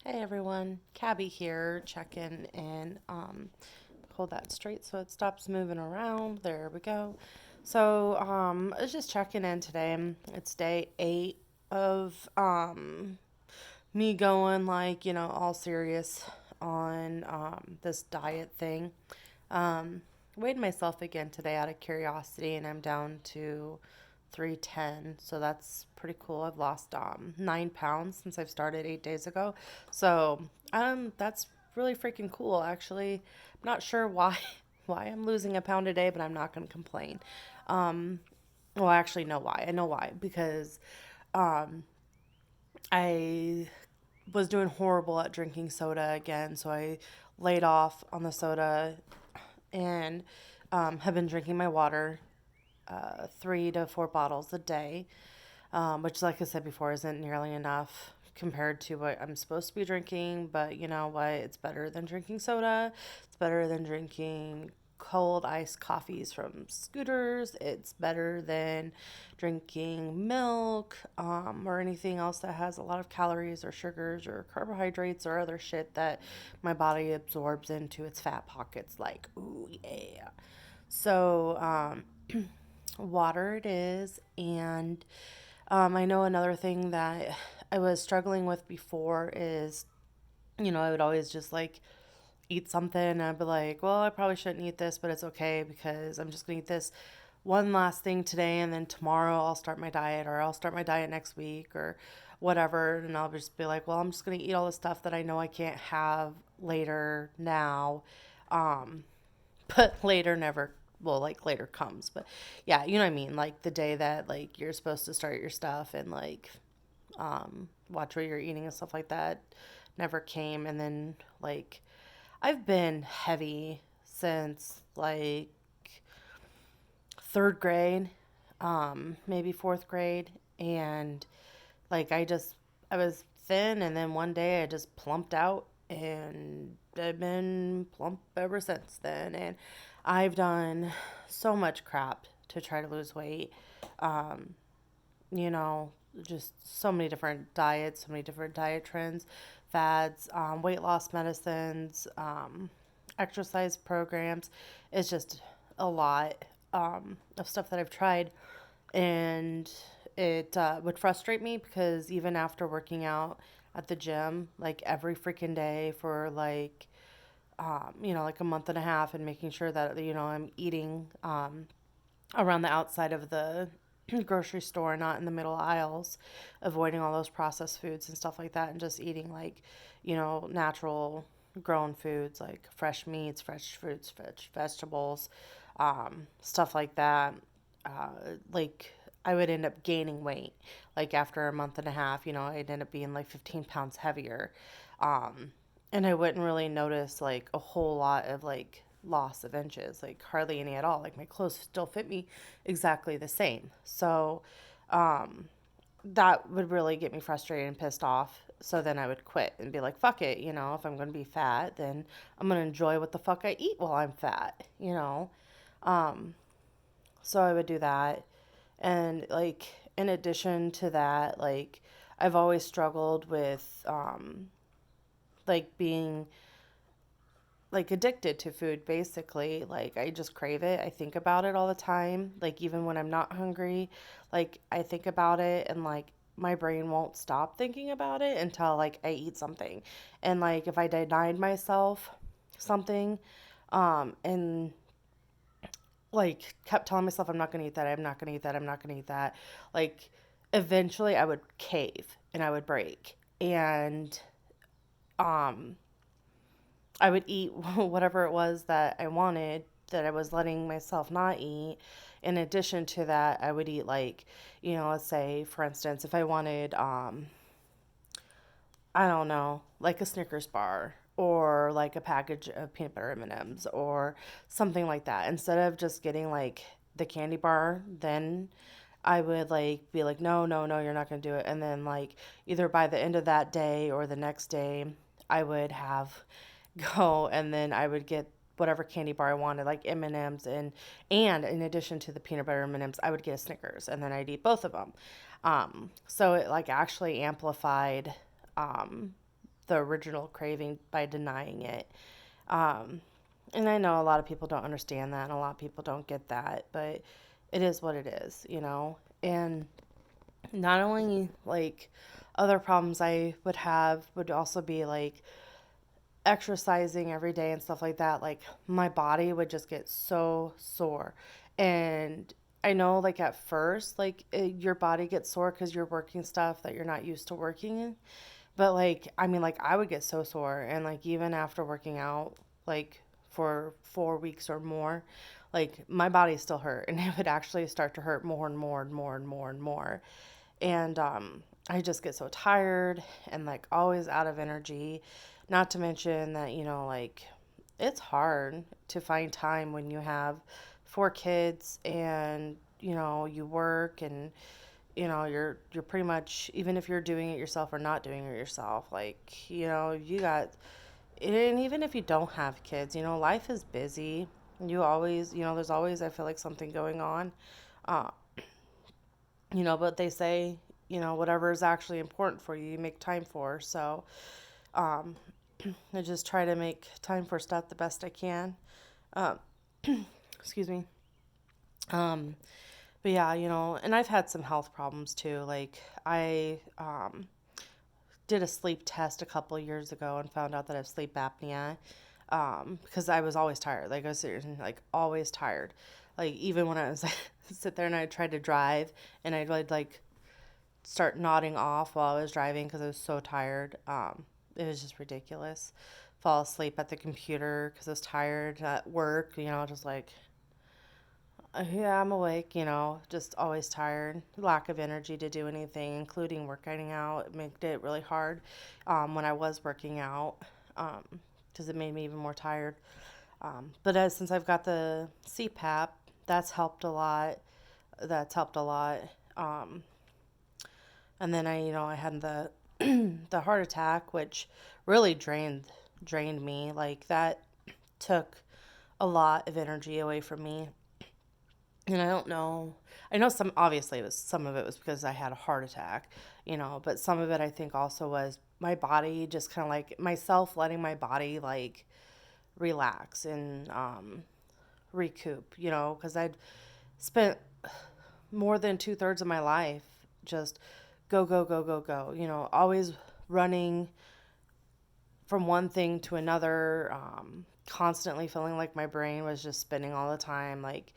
Hey everyone, Cabbie here, checking in. Hold that straight so it stops moving around. There we go. I was just checking in today. It's day 8 of me going all serious on this diet thing. Um, Weighed myself again today out of curiosity, and I'm down to 310. So that's pretty cool. I've lost 9 pounds since I've started 8 days ago. That's really freaking cool. Actually, I'm not sure why why I'm losing a pound a day, but I'm not gonna complain. Um, well, I actually know why. I know why because I was doing horrible at drinking soda again, so I laid off on the soda and have been drinking my water 3 to 4 bottles a day, which, like I said before, isn't nearly enough compared to what I'm supposed to be drinking. But you know what? It's better than drinking soda. It's better than drinking cold iced coffees from scooters. It's better than drinking milk or anything else that has a lot of calories or sugars or carbohydrates or other shit that my body absorbs into its fat pockets. Like, ooh, yeah. So, water it is. And I know another thing that I was struggling with before is, I would always just like eat something and I'd be like, well, I probably shouldn't eat this, but it's okay because I'm just going to eat this one last thing today and then tomorrow I'll start my diet or I'll start my diet next week or whatever. And I'll just be like, well, I'm just going to eat all the stuff that I know I can't have later now. Um, but later never, well, like later comes. But yeah, you know what I mean? Like the day that like you're supposed to start your stuff and like watch what you're eating and stuff like that never came. And then like I've been heavy since like third grade, maybe fourth grade. And like I was thin and then one day I just plumped out and I've been plump ever since then. And I've done so much crap to try to lose weight. Um, you know, just so many different diets, so many different diet trends, fads, weight loss medicines, exercise programs. It's just a lot of stuff that I've tried. And it would frustrate me because even after working out at the gym, like every freaking day for like a month and a half and making sure that, I'm eating around the outside of the grocery store, not in the middle aisles, avoiding all those processed foods and stuff like that, and just eating like, natural grown foods like fresh meats, fresh fruits, fresh vegetables, stuff like that. Like I would end up gaining weight. Like after a month and a half, I'd end up being like 15 pounds heavier. Um, and I wouldn't really notice like a whole lot of like loss of inches, like hardly any at all. Like my clothes still fit me exactly the same. So um, that would really get me frustrated and pissed off. So then I would quit and be like, fuck it, if I'm going to be fat, then I'm going to enjoy what the fuck I eat while I'm fat. Um, so I would do that. And like in addition to that, like I've always struggled with like being like addicted to food basically. Like I just crave it. I think about it all the time. Like even when I'm not hungry, like I think about it and like my brain won't stop thinking about it until like I eat something. And like if I denied myself something and like kept telling myself I'm not going to eat that, I'm not going to eat that, I'm not going to eat that, like eventually I would cave and I would break. And um I would eat whatever it was that I wanted that I was letting myself not eat. In addition to that, I would eat like, let's say for instance, if I wanted I don't know, like a Snickers bar or like a package of peanut butter M&Ms or something like that. Instead of just getting like the candy bar, then I would like be like, no, no, no, you're not going to do it. And then like either by the end of that day or the next day, I would have go and then I would get whatever candy bar I wanted, like M&Ms, and in addition to the peanut butter M&Ms, I would get a Snickers and then I'd eat both of them. So it like actually amplified um the original craving by denying it. Um, and I know a lot of people don't understand that and a lot of people don't get that, but it is what it is, you know? And not only like other problems I would have would also be like exercising every day and stuff like that. Like my body would just get so sore. And I know like at first, like your body gets sore because you're working stuff that you're not used to working in. But like, I mean, like I would get so sore. And like even after working out, like for 4 weeks or more, like my body still hurt and it would actually start to hurt more and more and more and more and more. And I just get so tired and like always out of energy. Not to mention that, like it's hard to find time when you have 4 kids and, you work and, you're pretty much, even if you're doing it yourself or not doing it yourself, like, you got, and even if you don't have kids, life is busy. You always, there's always, I feel like something going on. Uh, but they say, whatever is actually important for you, you make time for. So um, I just try to make time for stuff the best I can. Um, excuse me. Um, but yeah, and I've had some health problems too. Like I did a sleep test a couple of years ago and found out that I have sleep apnea because I was always tired. Like I was like always tired. Like even when I was sit there and I tried to drive and I'd like start nodding off while I was driving because I was so tired. It was just ridiculous. Fall asleep at the computer because I was tired at work, just like, yeah, I'm awake, just always tired. Lack of energy to do anything, including working out. It made it really hard when I was working out because it made me even more tired. But since I've got the CPAP, that's helped a lot. That's helped a lot. Um, And then I had the the heart attack, which really drained me. Like that took a lot of energy away from me. And I don't know. I know some of it was because I had a heart attack, but some of it I think also was my body just kind of like myself letting my body like relax and recoup, because I'd spent more than 2/3 of my life just go, go, go, go, go, always running from one thing to another, constantly feeling like my brain was just spinning all the time. Like,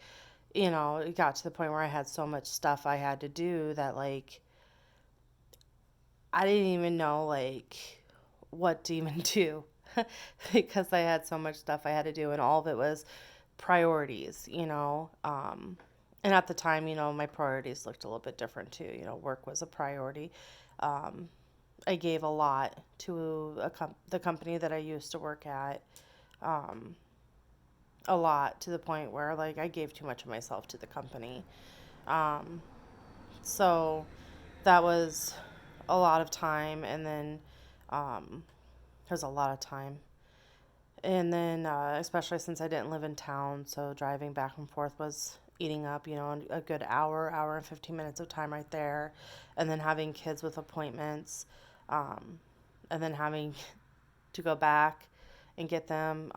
it got to the point where I had so much stuff I had to do that, like, I didn't even know, like, what to even do because I had so much stuff I had to do, and all of it was priorities. And at the time, my priorities looked a little bit different too. Work was a priority. Um, I gave a lot to the company that I used to work at, um, a lot to the point where like I gave too much of myself to the company. Um, so that was a lot of time, and then there's a lot of time. And then, especially since I didn't live in town, so driving back and forth was eating up, a good hour and 15 minutes of time right there. And then having kids with appointments, um, and then having to go back and get them.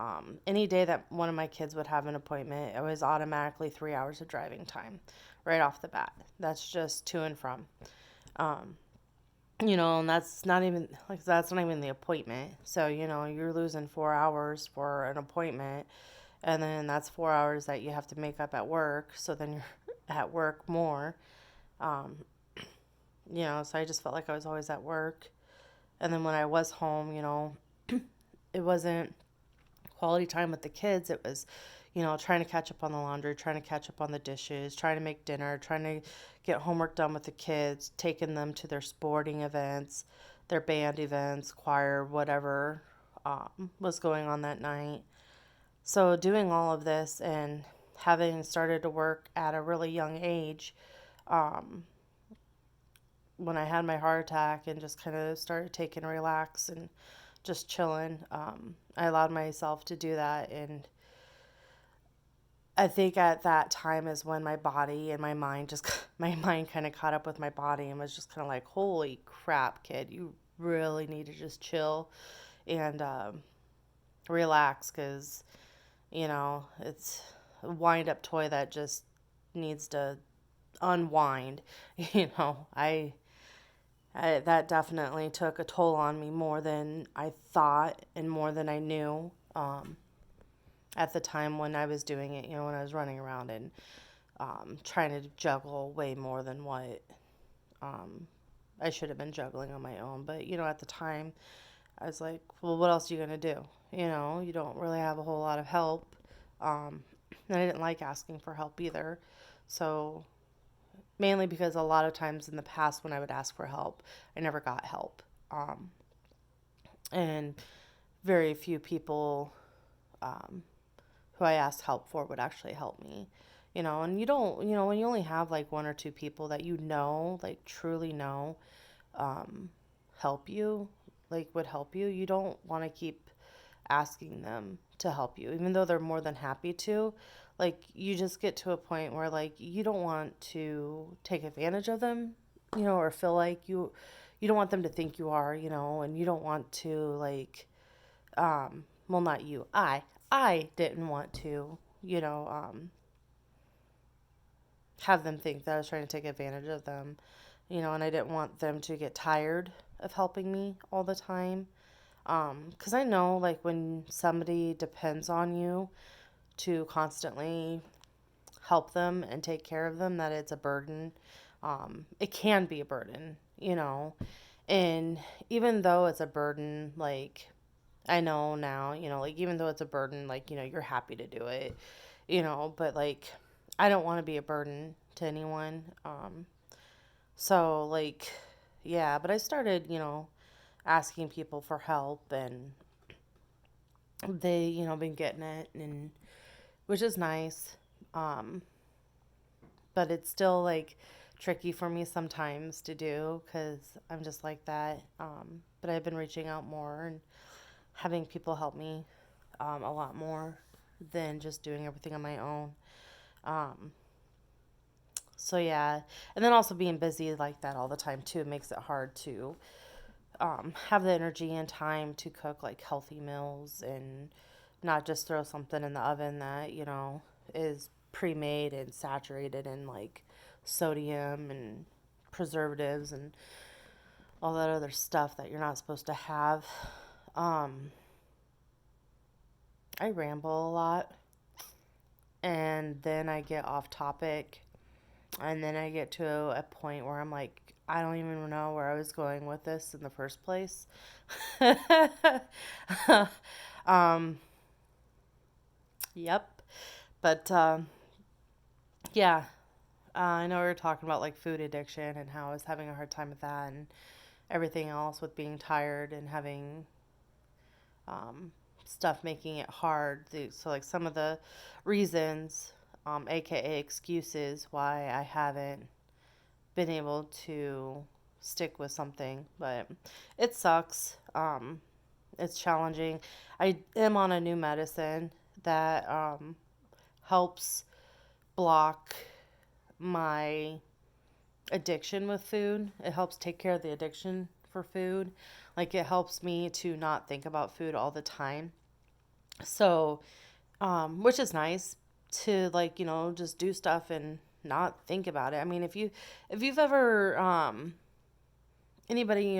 Any day that one of my kids would have an appointment, it was automatically 3 hours of driving time right off the bat. That's just to and from. Um, and that's not even the appointment. So, you're losing 4 hours for an appointment, and then that's 4 hours that you have to make up at work. So then you're at work more. Um, so I just felt like I was always at work. And then when I was home, it wasn't quality time with the kids. It was, trying to catch up on the laundry, trying to catch up on the dishes, trying to make dinner, trying to get homework done with the kids, taking them to their sporting events, their band events, choir, whatever was going on that night. So doing all of this and having started to work at a really young age, um, when I had my heart attack and just kind of started taking a relax and just chilling, I allowed myself to do that. And I think at that time is when my body and my mind my mind kind of caught up with my body and was just kind of like, holy crap, kid, you really need to just chill and relax because, it's a wind up toy that just needs to unwind. That definitely took a toll on me more than I thought and more than I knew at the time when I was doing it, when I was running around and trying to juggle way more than what um, I should have been juggling on my own. But, at the time, I was like, well, what else are you going to do? You don't really have a whole lot of help. Um, and I didn't like asking for help either. So, mainly because a lot of times in the past when I would ask for help, I never got help. And very few people um, who I asked help for would actually help me. And you don't, when you only have like one or two people that like truly know, um, help you, like would help you, you don't want to keep asking them to help you, even though they're more than happy to. Like, you just get to a point where, like, you don't want to take advantage of them, or feel like you don't want them to think you are, and you don't want to, like, well, not you, I didn't want to, have them think that I was trying to take advantage of them, and I didn't want them to get tired of helping me all the time. 'Cause I know, like, when somebody depends on you to constantly help them and take care of them, that it's a burden. It can be a burden, and even though it's a burden, like, I know now, like, even though it's a burden, like, you're happy to do it, but, like, I don't want to be a burden to anyone. So, like, yeah, but I started, asking people for help, and they, been getting it, and which is nice. Um, but it's still like tricky for me sometimes to do because I'm just like that. But I've been reaching out more and having people help me a lot more than just doing everything on my own. Um, so yeah, and then also being busy like that all the time too makes it hard to have the energy and time to cook like healthy meals and not just throw something in the oven that, is pre-made and saturated in like sodium and preservatives and all that other stuff that you're not supposed to have. Um, I ramble a lot and then I get off topic and then I get to a point where I'm like, I don't even know where I was going with this in the first place. um, yep. But yeah, I know we were talking about like food addiction and how I was having a hard time with that and everything else with being tired and having um, stuff making it hard. So, like, some of the reasons, aka excuses, why I haven't been able to stick with something, but it sucks. It's challenging. I am on a new medicine that helps block my addiction with food. It helps take care of the addiction for food. Like, it helps me to not think about food all the time. So, which is nice to, like, just do stuff and not think about it. I mean, if you've ever anybody,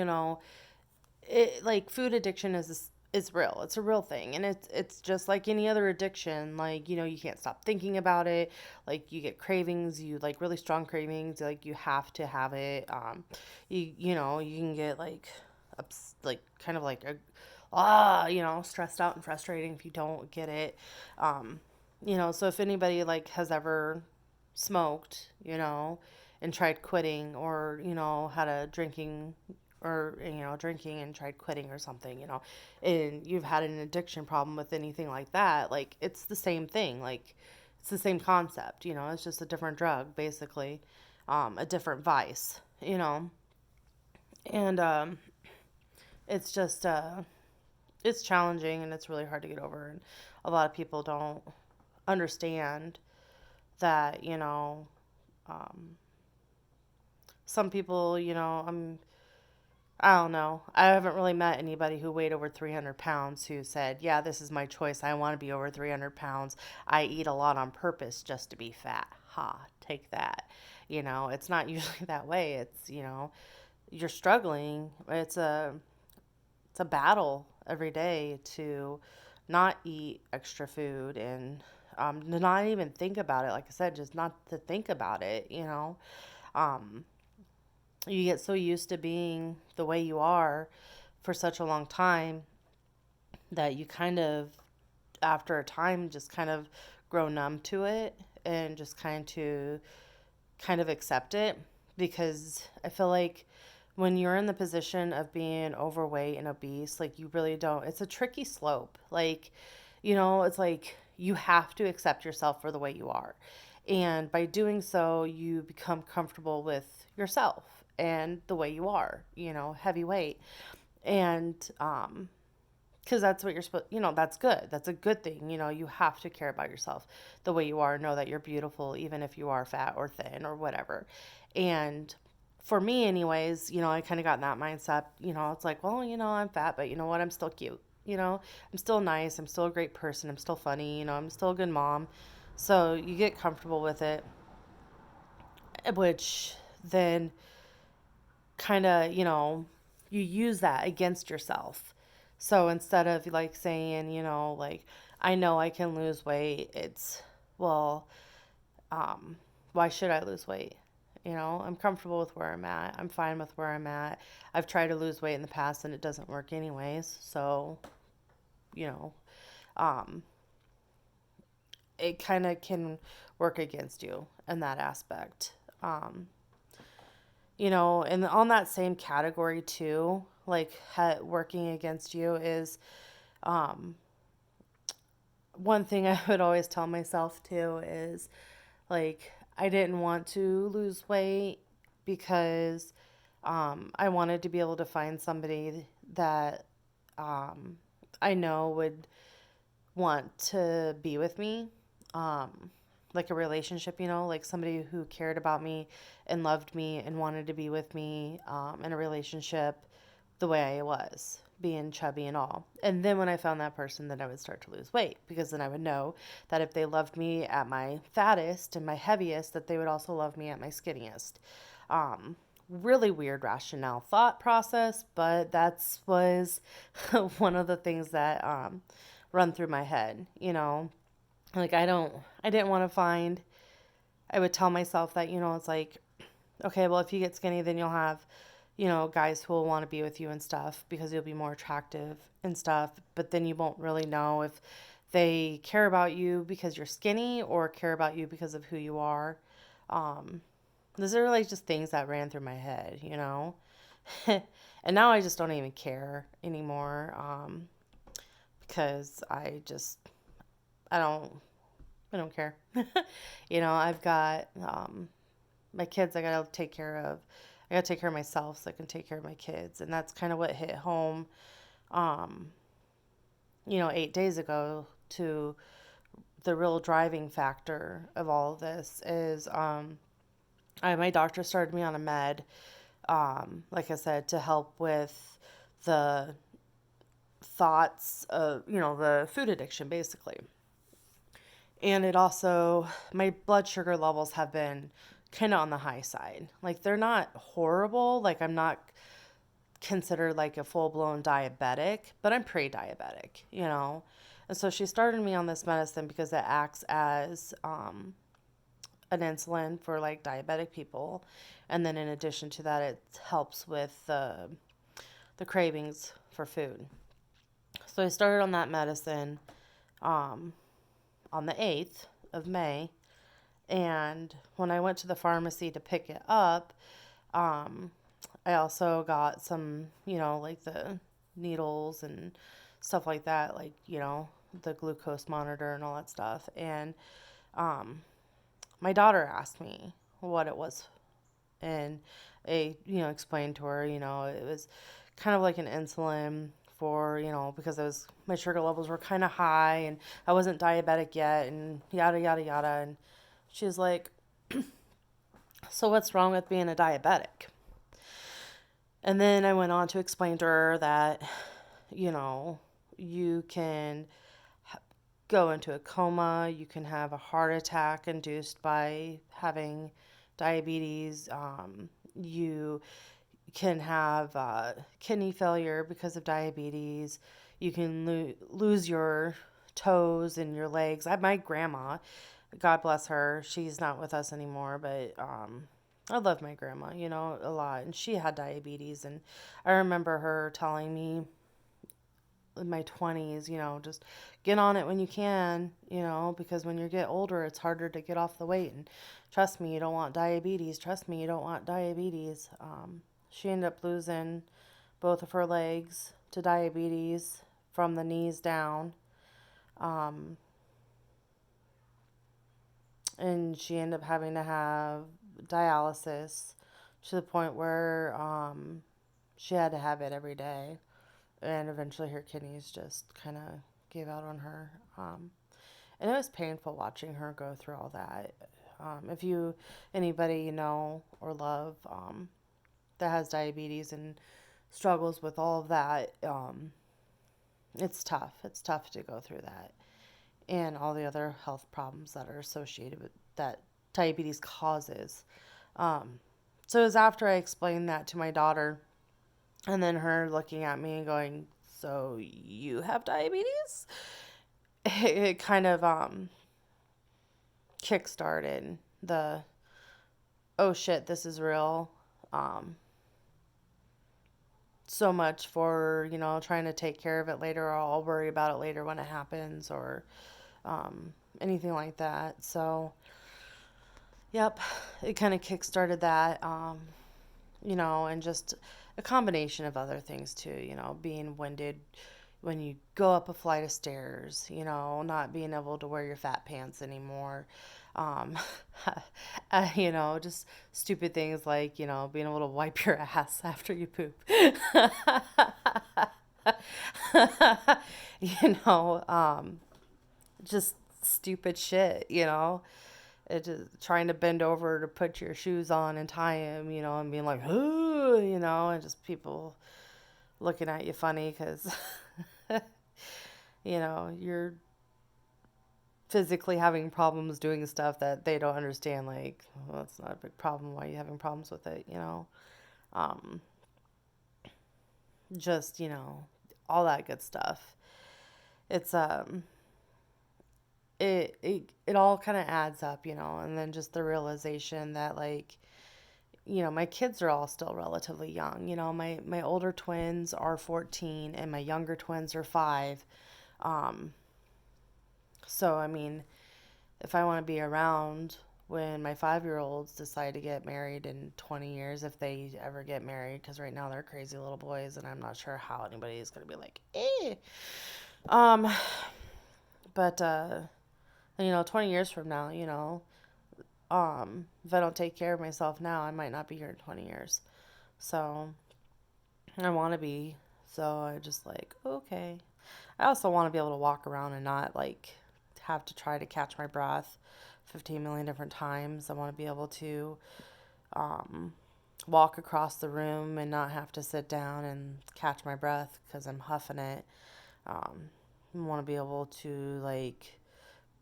it, like, food addiction is real. It's a real thing, and it's just like any other addiction. Like, you can't stop thinking about it. Like, you get cravings, you like really strong cravings. Like, you have to have it. You can get like like kind of like stressed out and frustrating if you don't get it. So if anybody like has ever smoked, and tried quitting, or had a drinking or drinking and tried quitting or something, and you've had an addiction problem with anything like that, like, it's the same thing. Like, it's the same concept. It's just a different drug, basically, a different vice, and it's just it's challenging and it's really hard to get over, and a lot of people don't understand that, um, some people, I don't know. I haven't really met anybody who weighed over 300 pounds who said, yeah, this is my choice. I want to be over 300 pounds. I eat a lot on purpose just to be fat. Ha, take that. It's not usually that way. It's, you're struggling. It's a battle every day to not eat extra food and to not even think about it. Like I said, just not to think about it. Um, you get so used to being the way you are for such a long time that you kind of, after a time, just kind of grow numb to it and just kind of accept it, because I feel like when you're in the position of being overweight and obese, like you really don't, it's a tricky slope. Like, it's like you have to accept yourself for the way you are. And by doing so, you become comfortable with yourself and the way you are, heavyweight. And, because that's what you're supposed, that's good. That's a good thing. You have to care about yourself the way you are. Know that you're beautiful, even if you are fat or thin or whatever. And for me, anyways, I kind of got in that mindset. It's like, well, I'm fat, but you know what? I'm still cute. I'm still nice. I'm still a great person. I'm still funny. I'm still a good mom. So you get comfortable with it, which then kind of, you use that against yourself. So instead of like saying, like, I know I can lose weight, it's, well, um, why should I lose weight? I'm comfortable with where I'm at. I'm fine with where I'm at. I've tried to lose weight in the past and it doesn't work anyways. So, you know, um, it kind of can work against you in that aspect. Um, and on that same category too, like working against you is um, one thing I would always tell myself too is like I didn't want to lose weight because I wanted to be able to find somebody that um, I know would want to be with me. Um, like a relationship, like somebody who cared about me and loved me and wanted to be with me in a relationship the way I was, being chubby and all. And then when I found that person, then I would start to lose weight, because then I would know that if they loved me at my fattest and my heaviest, that they would also love me at my skinniest. Really weird rationale thought process, but that's was one of the things that run through my head. Like I didn't want to find. I would tell myself that it's like, okay, well, if you get skinny, then you'll have guys who will want to be with you and stuff because you'll be more attractive and stuff. But then you won't really know if they care about you because you're skinny or care about you because of who you are. Um, those are like just things that ran through my head. And now I just don't even care anymore because I don't, I don't care. I've got my kids I gotta take care of. I gotta take care of myself so I can take care of my kids. And that's kind of what hit home, um, 8 days ago, to the real driving factor of all of this is my doctor started me on a med, like I said, to help with the thoughts of, the food addiction, basically. And it also, my blood sugar levels have been kind of on the high side. Like they're not horrible. Like I'm not considered like a full blown diabetic, but I'm pre diabetic. And so she started me on this medicine because it acts as an insulin for like diabetic people. And then in addition to that, it helps with the cravings for food. So I started on that medicine um, on the 8th of May. And when I went to the pharmacy to pick it up, um, I also got some, like the needles and stuff like that, like, the glucose monitor and all that stuff. And um, my daughter asked me what it was. And I, explained to her, it was kind of like an insulin for, because my sugar levels were kind of high and I wasn't diabetic yet and yada, yada, yada. And she was like, so what's wrong with being a diabetic? And then I went on to explain to her that, you know, you can go into a coma, you can have a heart attack induced by having diabetes, you can have kidney failure because of diabetes, you can lose your toes and your legs. My grandma, God bless her, she's not with us anymore, but I love my grandma, you know, a lot. And she had diabetes. And I remember her telling me in my 20s, you know, just get on it when you can, you know, because when you get older, it's harder to get off the weight. And trust me, you don't want diabetes. Trust me, you don't want diabetes. She ended up losing both of her legs to diabetes from the knees down. Um, and she ended up having to have dialysis to the point where she had to have it every day. And eventually her kidneys just kind of gave out on her. And it was painful watching her go through all that. If you, anybody you know or love that has diabetes and struggles with all of that, it's tough. It's tough to go through that. And all the other health problems that are associated with that diabetes causes. Um, so it was after I explained that to my daughter, and then her looking at me and going, "So you have diabetes?" It kind of kick-started the, "Oh shit, this is real." Um, so much for, you know, trying to take care of it later, or I'll worry about it later when it happens, or anything like that. So, yep, it kind of kick-started that. You know, and just a combination of other things too, you know, being winded when you go up a flight of stairs, you know, not being able to wear your fat pants anymore. Um, you know, just stupid things like, you know, being able to wipe your ass after you poop. You know, just stupid shit, you know. It just trying to bend over to put your shoes on and tie them, you know, and being like, "Ooh," you know, and just people looking at you funny because, you know, you're physically having problems doing stuff that they don't understand. Like, well, it's not a big problem. Why are you having problems with it, you know? Um, just, you know, all that good stuff. It's, it all kind of adds up, you know, and then just the realization that, like, you know, my kids are all still relatively young. You know, my older twins are 14 and my younger twins are 5. Um, so, I mean, if I want to be around when my 5-year-olds decide to get married in 20 years, if they ever get married, because right now they're crazy little boys and I'm not sure how anybody is going to be like, eh. Um, but, you know, 20 years from now, you know, if I don't take care of myself now, I might not be here in 20 years. So I want to be. So I just like, okay. I also want to be able to walk around and not like have to try to catch my breath 15 million different times. I want to be able to um, walk across the room and not have to sit down and catch my breath because I'm huffing it. I want to be able to like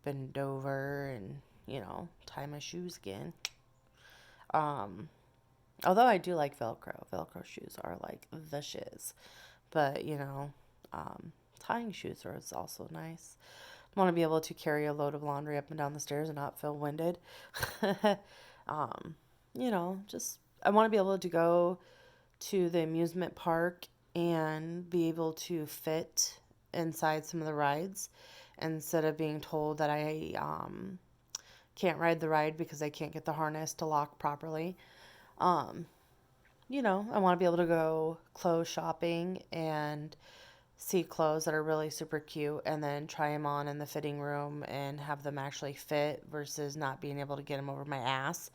bend over and, you know, tie my shoes again. Um, Although I do like Velcro. Velcro shoes are like the shiz. But, you know, tying shoes is also nice. I want to be able to carry a load of laundry up and down the stairs and not feel winded. um, you know, just I want to be able to go to the amusement park and be able to fit inside some of the rides instead of being told that I can't ride the ride because I can't get the harness to lock properly. Um, you know, I want to be able to go clothes shopping and see clothes that are really super cute and then try them on in the fitting room and have them actually fit versus not being able to get them over my ass.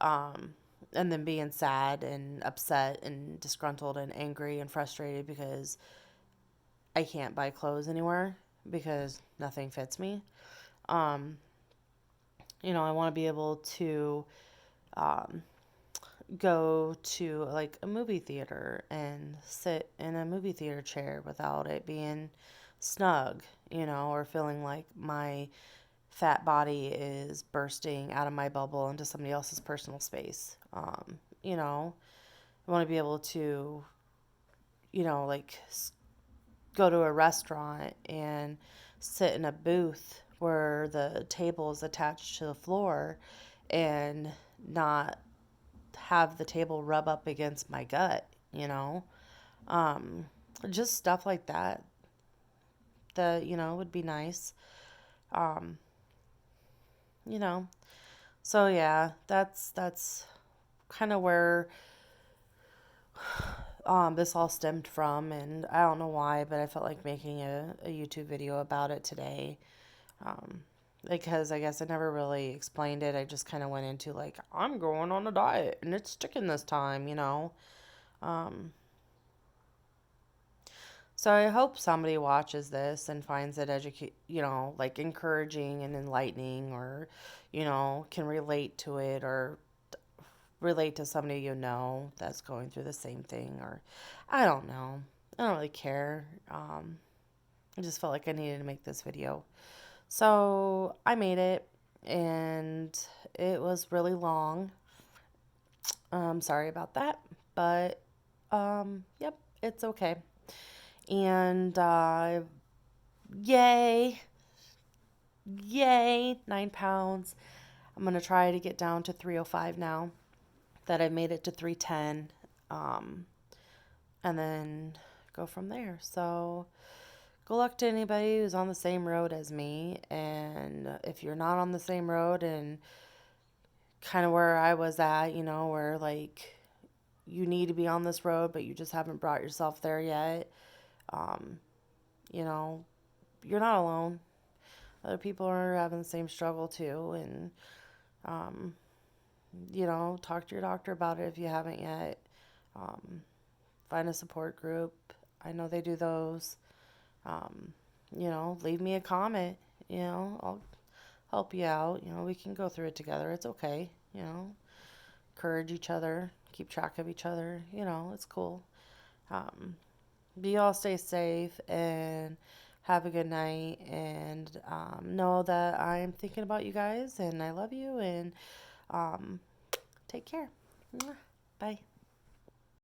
Um, and then being sad and upset and disgruntled and angry and frustrated because I can't buy clothes anywhere because nothing fits me. Um, you know, I want to be able to um, go to like a movie theater and sit in a movie theater chair without it being snug, or feeling like my fat body is bursting out of my bubble into somebody else's personal space. I want to be able to, like go to a restaurant and sit in a booth where the table is attached to the floor and not have the table rub up against my gut, Um, just stuff like that would be nice. Um, you know. So yeah, that's kind of where this all stemmed from, and I don't know why, but I felt like making a YouTube video about it today. Um, because I guess I never really explained it. I just kind of went into like, I'm going on a diet and it's sticking this time. Um, so I hope somebody watches this and finds it like encouraging and enlightening, or, can relate to it, or relate to somebody that's going through the same thing, or I don't know. I don't really care. I just felt like I needed to make this video. So I made it, and it was really long. Sorry about that, but yep, it's okay. And yay, yay, 9 pounds. I'm gonna try to get down to 305 now that I made it to 310, and then go from there. So good luck to anybody who's on the same road as me. And if you're not on the same road and kind of where I was at, where like you need to be on this road, but you just haven't brought yourself there yet, um, you know, you're not alone. Other people are having the same struggle too. And, um, talk to your doctor about it if you haven't yet. Um, find a support group. I know they do those. Um, leave me a comment. I'll help you out. We can go through it together. It's okay. Encourage each other, keep track of each other. It's cool. Um, but you all stay safe and have a good night. And know that I'm thinking about you guys and I love you. And take care. Bye.